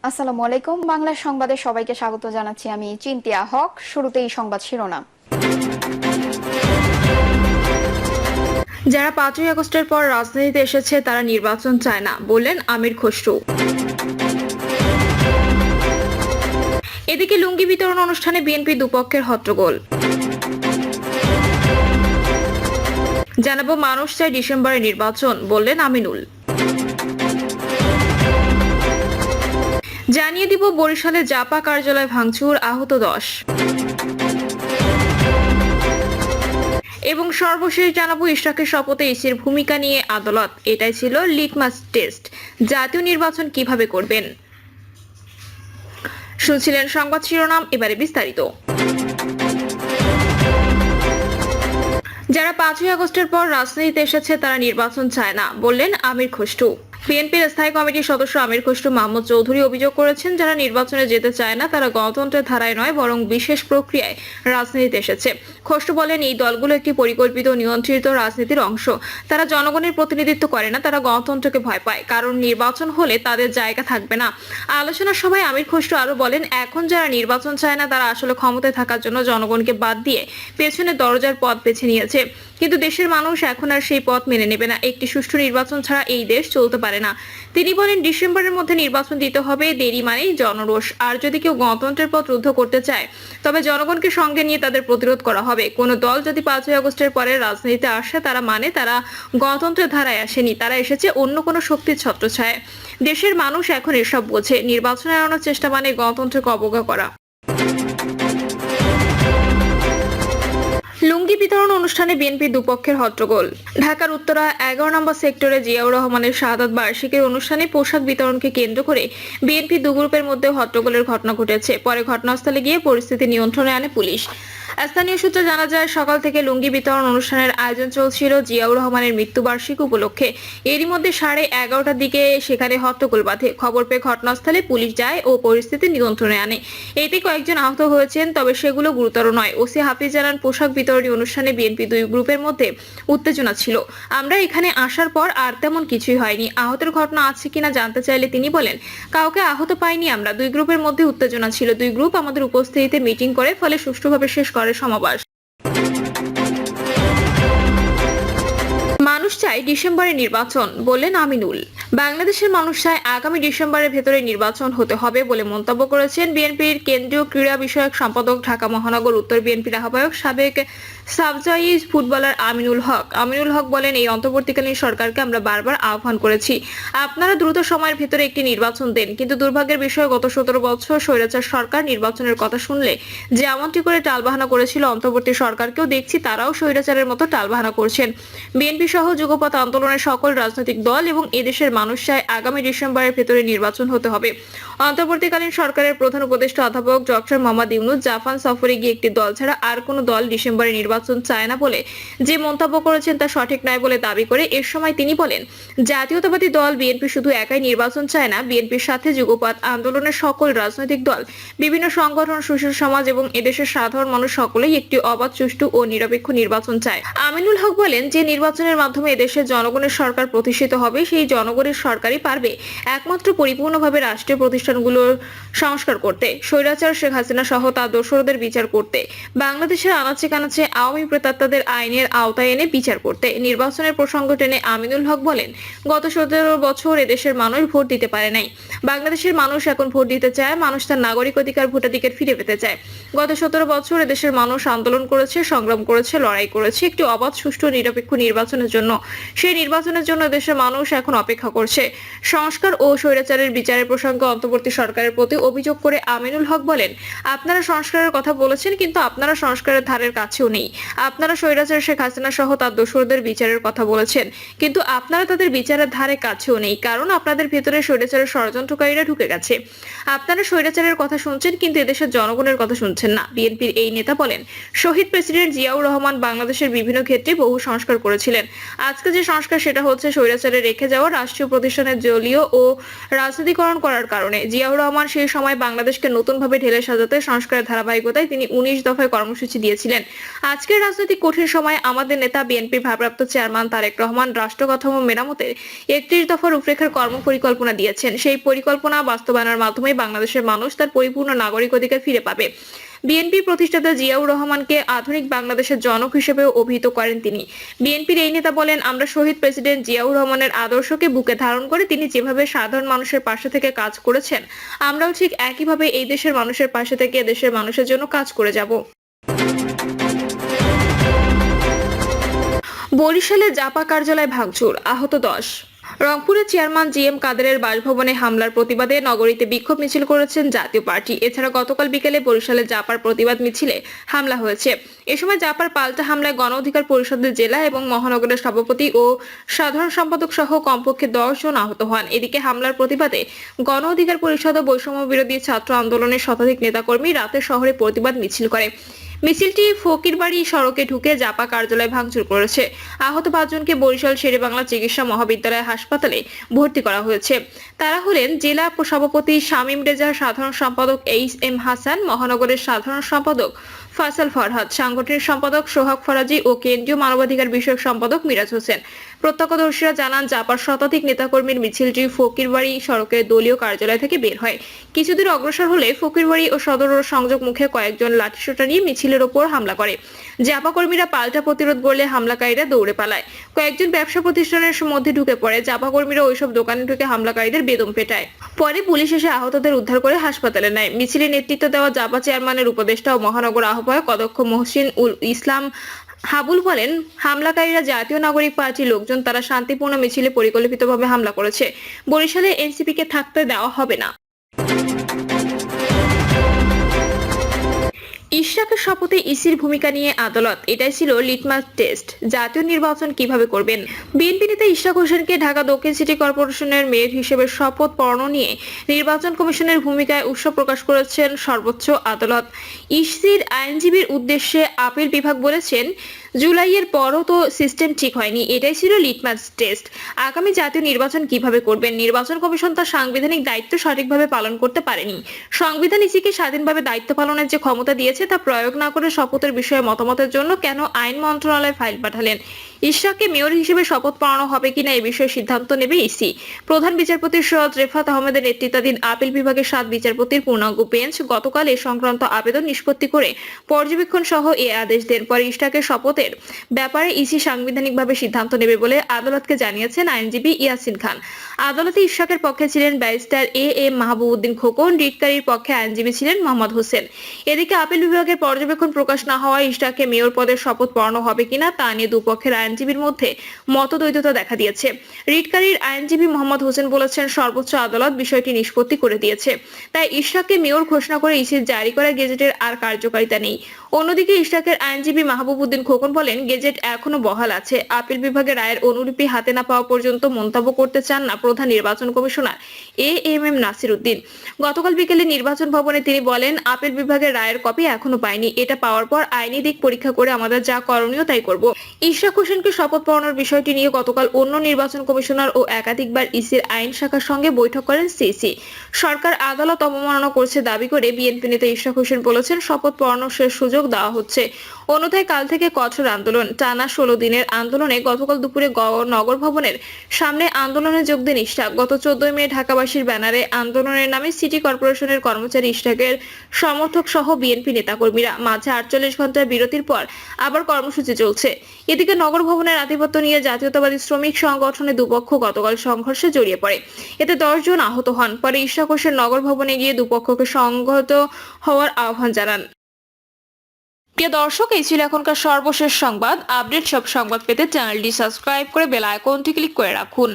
আসসালামু আলাইকুম। বাংলা সংবাদে সবাইকে স্বাগত জানাচ্ছি। আমি চিন্তিয়া হক। শুরুতেই সংবাদ শিরোনাম। যারা 5ই আগস্টের পর রাজনীতিতে এসেছে তারা নির্বাচন চায় না, বললেন আমির খসরু। এদিকে লুঙ্গি বিতরণ অনুষ্ঠানে বিএনপি দুপক্ষের হট্টগোল। জানাবো মানুষ চায় ডিসেম্বরে নির্বাচন, বললেন আমিনুল। জানিয়ে দিব বরিশালে জাপা কার্যালয় ভাঙচুর, আহত 10। এবং সর্বশেষ জানাবো ইশরাকের শপথে ইসির ভূমিকা নিয়ে আদালত। এটাই ছিল লিটমাস টেস্ট, জাতীয় নির্বাচন কিভাবে করবেন। শুনছিলেন সংবাদ শিরোনাম, এবারে বিস্তারিত। যারা 5ই আগস্টের পর রাজনীতিতে এসেছে তারা নির্বাচন চায় না, বললেন আমির খসরু। বিএনপির স্থায়ী কমিটির সদস্য আমির খসরু মাহমুদ চৌধুরী অভিযোগ করেছেন, যারা নির্বাচনে যেতে চায় না তারা গণতন্ত্রের ধারায় নয় বরং বিশেষ প্রক্রিয়ায় রাজনীতিতে এসেছে। খসরু বলেন, এই দলগুলো একটি পরিকল্পিত নিয়ন্ত্রিত রাজনীতির অংশ। তারা জনগণের প্রতিনিধিত্ব করে না, তারা গণতন্ত্রকে ভয় পায়, কারণ নির্বাচন হলে তাদের জায়গা থাকবে না। আলোচনার সময় আমির খসরু আরো বলেন, এখন যারা নির্বাচন চায় না তারা আসলে ক্ষমতায় থাকার জন্য জনগণকে বাদ দিয়ে পেছনে দরজার পথ বেছে নিয়েছে। কিন্তু দেশের মানুষ এখন আর সেই পথ মেনে নেবে না। একটি সুষ্ঠু নির্বাচন ছাড়া এই দেশ চলতে পারে না। তিনি বলেন, ডিসেম্বরের মধ্যে নির্বাচন দিতে হবে, দেরি মানেই জনরোষ। আর যদি কেউ গণতন্ত্রের পথ রুদ্ধ করতে চায় তবে জনগণকে সঙ্গে নিয়ে তাদের প্রতিরোধ করা হবে। কোন দল যদি 5ই আগস্টের পরে রাজনীতিতে আসে তারা গণতন্ত্রের ধারায় আসেনি, তারা এসেছে অন্য কোনো শক্তির ছত্রছায়ায়। দেশের মানুষ এখন এসব বোঝে। নির্বাচনে আনানোর চেষ্টা মানে গণতন্ত্রকে অবজ্ঞা করা। লুঙ্গি বিতরণ অনুষ্ঠানে বিএনপি দুপক্ষের হট্টগোল। ঢাকার উত্তরা 11 নম্বর সেক্টরে জিয়াউর রহমানের শাহাদাত বার্ষিকীর অনুষ্ঠানে পোশাক বিতরণকে কেন্দ্র করে বিএনপি দু গ্রুপের মধ্যে হট্টগোলের ঘটনা ঘটেছে। পরে ঘটনাস্থলে গিয়ে পরিস্থিতি নিয়ন্ত্রণে আনে পুলিশ। স্থানীয় সূত্রে জানা যায়, সকাল থেকে লুঙ্গি বিতরণ অনুষ্ঠানের আয়োজন চলছিল জিয়াউর রহমানের মৃত্যুবার্ষিকী উপলক্ষে। এরই মধ্যে 11:30টার দিকে সেখানে হট্টগোল বাধে। খবর পেয়ে ঘটনাস্থলে পুলিশ যায় ও পরিস্থিতি নিয়ন্ত্রণে আনে। এতে কয়েকজন আহত হয়েছেন, তবে সেগুলো গুরুতর নয়। ওসি হাফিজ জানান, পোশাক বিতরণী অনুষ্ঠানে বিএনপি দুই গ্রুপের মধ্যে উত্তেজনা ছিল। আমরা এখানে আসার পর আর তেমন কিছুই হয়নি। আহতের ঘটনা আছে কিনা জানতে চাইলে তিনি বলেন, কাউকে আহত পাইনি আমরা। দুই গ্রুপের মধ্যে উত্তেজনা ছিল। দুই গ্রুপ আমাদের উপস্থিতিতে মিটিং করে, ফলে সুষ্ঠুভাবে শেষ করে সমাবেশ। মানুষ চায় ডিসেম্বরে নির্বাচন, বললেন আমিনুল। বাংলাদেশের মানুষ চায় আগামী ডিসেম্বরের ভেতরে নির্বাচন হতে হবে বলে মন্তব্য করেছেন বিএনপির কেন্দ্রীয় ক্রীড়া বিষয়ক সম্পাদক, ঢাকা মহানগর উত্তর বিএনপির আহ্বায়ক, সাবেক সাবজয়ী ফুটবলার আমিনুল হক। আমিনুল হক বলেন, এই অন্তর্বর্তীকালীন সরকারকে আমরা বারবার আহ্বান করেছি, আপনারা দ্রুত সময়ের ভেতরে একটি নির্বাচন দেন। কিন্তু দুর্ভাগ্যের বিষয়, গত 17 বছর স্বৈরাচার সরকার নির্বাচনের কথা শুনলে যেমনটি করে টালবাহানা করেছিল, অন্তর্বর্তী সরকারকেও দেখছি তারাও স্বৈরাচারের মতো টালবাহানা করছেন। বিএনপি সহ যুগপৎ আন্দোলনের সকল রাজনৈতিক দল এবং এদেশের মানুষ চায় আগামী ডিসেম্বরের ভেতরে নির্বাচন হতে হবে। অন্তর্বর্তীকালীন সরকারের প্রধান উপদেষ্টা অধ্যাপক ডক্টর মোহাম্মদ ইউনূস জাপান সফরে গিয়ে একটি দল ছাড়া আর কোনো দল ডিসেম্বরে নির্বাচন চায় না বলে যে মন্তব্য করেছেন তা সঠিক নয় বলে দাবি করে এর সময় তিনি বলেন, জাতীয়তাবাদী দল বিএনপি শুধু একাই নির্বাচন চায় না, বিএনপির সাথে যুগপৎ আন্দোলনের সকল রাজনৈতিক দল, বিভিন্ন সংগঠন, সুশীল সমাজ এবং এদেশের সাধারণ মানুষ সকলেই একটি অবাধ, সুষ্ঠু ও নিরপেক্ষ নির্বাচন চায়। আমিনুল হক বলেন, যে নির্বাচনের মাধ্যমে এদেশের জনগণের সরকার প্রতিষ্ঠিত হবে, সেই জনগণের সরকারই পারবে একমাত্র পরিপূর্ণভাবে রাষ্ট্রীয় প্রতিষ্ঠানগুলোর সংস্কার করতে, স্বৈরাচার শেখ হাসিনা সহ তার দোসরদের বিচার করতে, বাংলাদেশের আনাচে কানাচে আওয়ামী প্রেতাত্মাদের আইনের আওতায় এনে বিচার করতে। নির্বাচনের প্রসঙ্গ টেনে আমিনুল হক বলেন, গত 17 বছর এদেশের মানুষ ভোট দিতে পারে নাই। বাংলাদেশের মানুষ এখন ভোট দিতে চায়। মানুষ তার নাগরিক অধিকার, ভোটাধিকার ফিরে পেতে চায়। গত 17 বছর এদেশের মানুষ আন্দোলন করেছে, সংগ্রাম করেছে, লড়াই করেছে একটি অবাধ, সুষ্ঠু, নিরপেক্ষ নির্বাচনের জন্য। সেই নির্বাচনের জন্য দেশের মানুষ এখন অপেক্ষা করছে। সংস্কার ও স্বৈরাচারের বিচারের প্রসঙ্গে অন্তর্বর্তী সরকারের প্রতি অভিযোগ করে আমিনুল হক বলেন, আপনারা সংস্কারের কথা বলেছেন, কিন্তু আপনারা সংস্কারের ধারের কাছেও নেই। আপনারা স্বৈরাচার শেখ হাসিনা সহ তার দোসরদের বিচারের কথা বলেছেন, কিন্তু আপনারা তাদের বিচারের ধারে কাছেও নেই, কারণ আপনাদের ভেতরে স্বৈরাচারের ষড়যন্ত্রকারীরা ঢুকে গেছে। আপনারা স্বৈরাচারের কথা শুনছেন, কিন্তু এদেশের জনগণের কথা শুনছেন না। বিএনপির এই নেতা বলেন, শহীদ প্রেসিডেন্ট জিয়াউর রহমান বাংলাদেশের বিভিন্ন ক্ষেত্রে বহু সংস্কার করেছিলেন। আজকে যে সংস্কার সেটা হচ্ছে স্বৈরাচারে রেখে যাওয়া রাষ্ট্রীয় প্রতিষ্ঠানের দলীয় ও রাজনীতিকরণ করার কারণে। জিয়াউর রহমান সেই সময় বাংলাদেশকে নতুনভাবে ঢেলে সাজাতে সংস্কারের ধারাবাহিকতায় তিনি 19 দফায় কর্মসূচি দিয়েছিলেন। আজকের রাজনৈতিক কঠিন সময়ে আমাদের নেতা বিএনপির ভারপ্রাপ্ত চেয়ারম্যান তারেক রহমান রাষ্ট্র কাঠামো মেরামতের 31 দফা রূপরেখার কর্মপরিকল্পনা দিয়েছেন। সেই পরিকল্পনা বাস্তবায়নের মাধ্যমে বাংলাদেশের মানুষ তার পরিপূর্ণ নাগরিক অধিকার ফিরে পাবে। বিএনপি প্রতিষ্ঠাতা জিয়াউর রহমানকে আধুনিক বাংলাদেশের জনক হিসেবেও অভিহিত করেন তিনি। বিএনপির এই নেতা বলেন, আমরা শহীদ প্রেসিডেন্ট জিয়াউর রহমানের আদর্শকে বুকে ধারণ করে তিনি যেভাবে সাধারণ মানুষের পাশে থেকে কাজ করেছেন, আমরাও ঠিক একইভাবে এই দেশের মানুষের পাশে থেকে দেশের মানুষের জন্য কাজ করে যাব। বরিশালে জাপা কার্যালয় ভাঙচুর, আহত 10। রংপুরের চেয়ারম্যান জিএম কাদেরের বাসভবনে হামলার প্রতিবাদে নগরীতে বিক্ষোভ মিছিল করেছেন জাতীয় পার্টি। এছাড়া গতকাল বিকেলে বরিশালে জাপার প্রতিবাদ মিছিলে হামলা হয়েছে। এ সময় জাপার পাল্টা হামলায় গণ অধিকার পরিষদের জেলা এবং মহানগরের সভাপতি ও সাধারণ সম্পাদক সহ কমপক্ষে 10 জন আহত হন। এদিকে হামলার প্রতিবাদে গণ অধিকার পরিষদ ও বৈষম্য বিরোধী ছাত্র আন্দোলনের শতাধিক নেতাকর্মী রাতে শহরে প্রতিবাদ মিছিল করে। মিছিলটি ফকিরবাড়ি সড়কে ঢুকে জাপা কার্যালয় ভাঙচুর করেছে। আহত 5 জনকে বরিশাল শেরেবাংলা চিকিৎসা মহাবিদ্যালয় হাসপাতালে ভর্তি করা হয়েছে। তারা হলেন জেলা সভাপতি শামীম রেজা, সাধারণ সম্পাদক এইচ.এম. হাসান, মহানগরের সাধারণ সম্পাদক ফায়সাল ফরহাদ, সাংগঠনিক সম্পাদক সোহাগ ফরাজি ও কেন্দ্রীয় মানবাধিকার বিষয়ক সম্পাদক মিরাজ হোসেন। প্রত্যক্ষদর্শীরা জানান, জাপার শতাধিক নেতাকর্মীর মিছিলটি ফকিরবাড়ি সড়কের দলীয় কার্যালয় থেকে বের হয়। কিছুদূর অগ্রসর হলে ফকিরবাড়ি ও সদর সংযোগ মুখে কয়েকজন লাঠিসোঁটা নিয়ে মিছিলের ওপর হামলা করে। জাপা কর্মীরা পাল্টা প্রতিরোধ করলে হামলাকারীরা দৌড়ে পালায়। কয়েকজন ব্যবসা প্রতিষ্ঠানের মধ্যে ঢুকে পড়ে। জাপা কর্মীরা ওইসব দোকানে ঢুকে হামলাকারীদের বেদম পেটায়। পরে পুলিশ এসে আহতদের উদ্ধার করে হাসপাতালে নেয়। মিছিলে নেতৃত্ব দেওয়া জাপা চেয়ারম্যানের উপদেষ্টা ও মহানগর আহ্বায়ক অধ্যক্ষ মহসিন উল ইসলাম হাবুল বলেন, হামলাকারীরা জাতীয় নাগরিক পার্টির লোকজন। তারা শান্তিপূর্ণ মিছিলে পরিকল্পিতভাবে হামলা করেছে। বরিশালে এনসিপিকে থাকতে দেওয়া হবে না। ইশরাকের শপথে ইসির ভূমিকা নিয়ে আদালত, এটাই ছিল লিটমাস টেস্ট। জাতীয় নির্বাচন কিভাবে করবেন? বিএনপি নেতা ইশরাক হোসেনকে ঢাকা দক্ষিণ সিটি কর্পোরেশনের মেয়র হিসেবে শপথ পড়ানো নিয়ে নির্বাচন কমিশনের ভূমিকায় উৎসাহ প্রকাশ করেছেন সর্বোচ্চ আদালত। ইসির আইনজীবীর উদ্দেশ্যে আপিল বিভাগ বলেছেন, জুলাইয়ের পরও তো সিস্টেম ঠিক হয়নি, এটাই ছিল লিটমাস টেস্ট। আগামী জাতীয় নির্বাচন কিভাবে করবেন? নির্বাচন কমিশন তার সাংবিধানিক দায়িত্ব সঠিকভাবে পালন করতে পারেনি। সংবিধান ইসিকে স্বাধীনভাবে দায়িত্ব পালনের যে ক্ষমতা দিয়েছে তা প্রয়োগ না করে শপথের বিষয়ে মতামতের জন্য কেন আইন মন্ত্রণালয়ে ফাইল পাঠালেন? ইশরাককে মেয়র হিসেবে শপথ পড়ানো হবে কিনা এ বিষয়ে সিদ্ধান্ত নেবে ইসি। প্রধান বিচারপতি সৈয়দ রেফাত আহমেদের নেতৃত্বাধীন আপিল বিভাগের 7 বিচারপতির পূর্ণাঙ্গ বেঞ্চ গতকাল এ সংক্রান্ত আবেদন নিষ্পত্তি করে পর্যবেক্ষণ সহ এ আদেশ দেন। পরে ইশরাকের শপথের ব্যাপারে ইসি সাংবিধানিকভাবে সিদ্ধান্ত নেবে বলে আদালতকে জানিয়েছেন আইনজীবী ইয়াসিন খান। আদালতে ইশরাকের পক্ষে ছিলেন ব্যারিস্টার এ.এম. মাহবুবউদ্দিন খোকন, রিটকারীর পক্ষে আইনজীবী ছিলেন মোহাম্মদ হোসেন। এদিকে আপিল বিভাগের পর্যবেক্ষণ প্রকাশ না হওয়ায় ইশরাককে মেয়র পদের শপথ পড়ানো হবে কিনা তা নিয়ে দুপক্ষের আইনজীবীর মধ্যে মতদ্বৈধতা দেখা দিয়েছে। রিটকারীর আইনজীবী মোহাম্মদ হোসেন বলেছেন, সর্বোচ্চ আদালত বিষয়টি নিষ্পত্তি করে দিয়েছে, তাই ইশরাককে মেয়র ঘোষণা করে ইসির জারি করা গেজেটের আর কার্যকারিতা নেই। অন্যদিকে ইশরাকের আইনজীবী মাহবুবউদ্দিন খোকন বলেন, গেজেট এখনো বহাল আছে। আপিল বিভাগের রায়ের অনুলিপি হাতে না পাওয়া পর্যন্ত মন্তব্য করতে চান না প্রধান নির্বাচন কমিশনার এ.এম.এম. নাসির উদ্দিন। গতকাল বিকেলে নির্বাচন ভবনে তিনি বলেন, আপিল বিভাগের রায়ের কপি এখনো পাইনি। এটা পাওয়ার পর আইনি দিক পরীক্ষা করে আমাদের যা করণীয় তাই করব। ইশরাক হোসেনকে শপথ পড়ানোর বিষয়টি নিয়ে গতকাল অন্য নির্বাচন কমিশনার ও একাধিকবার ইসির আইন শাখার সঙ্গে বৈঠক করেন সিসি। সরকার আদালত অবমাননা করছে দাবি করে বিএনপি নেতা ইশরাক হোসেন বলেছেন, শপথ পড়ানোর শেষ সুযোগ দেওয়া হচ্ছে, অন্যথায় কাল থেকে কঠোর আন্দোলন। টানা 16 দিনের আন্দোলনে গতকাল দুপুরে নগর ভবনের সামনে আন্দোলনে যোগ দেন ইশরাক। গত 14 মে ঢাকাবাসীর ব্যানারে আন্দোলনের নামে সিটি কর্পোরেশনের কর্মচারী ইশরাকের সমর্থক সহ বিএনপি নেতাকর্মীরা। মাঝে 48 ঘন্টার বিরতির পর আবার কর্মসূচি চলছে। এদিকে নগর ভবনের আধিপত্য নিয়ে জাতীয়তাবাদী শ্রমিক সংগঠনের দুপক্ষ গতকাল সংঘর্ষে জড়িয়ে পড়ে। এতে 10 জন আহত হন। পরে ইশরাক হোসেন নগর ভবনে গিয়ে দুপক্ষকে সংহত হওয়ার আহ্বান জানান। প্রিয় দর্শক, এই ছিল এখনকার সর্বশেষ সংবাদ। আপডেট সব সংবাদ পেতে চ্যানেলটি সাবস্ক্রাইব করে বেল আইকনটি ক্লিক করে রাখুন।